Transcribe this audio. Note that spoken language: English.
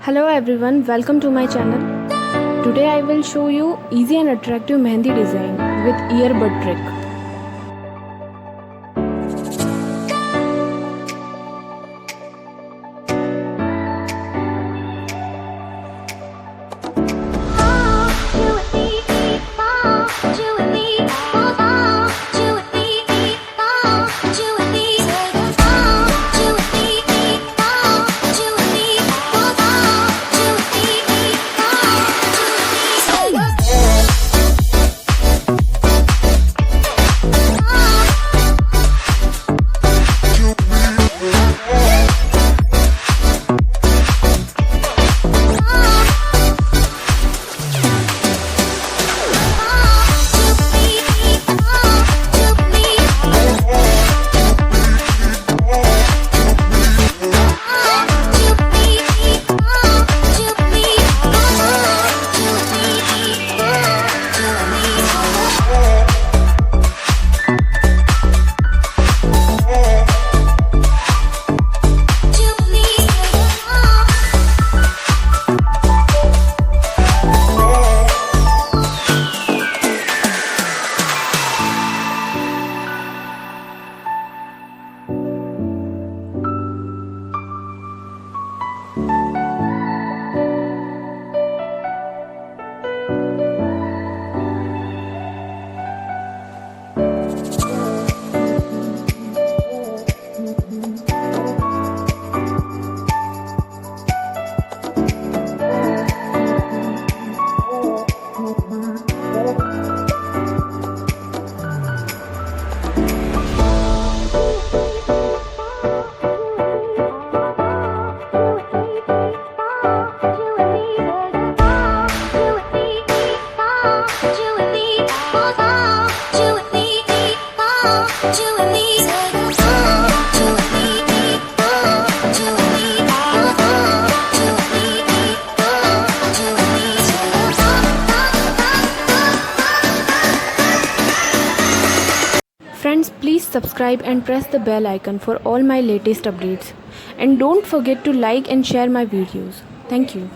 Hello everyone, welcome to my channel. Today I will show you easy and attractive mehndi design with earbud trick. Friends, please subscribe and press the bell icon for all my latest updates. And don't forget to like and share my videos. Thank you.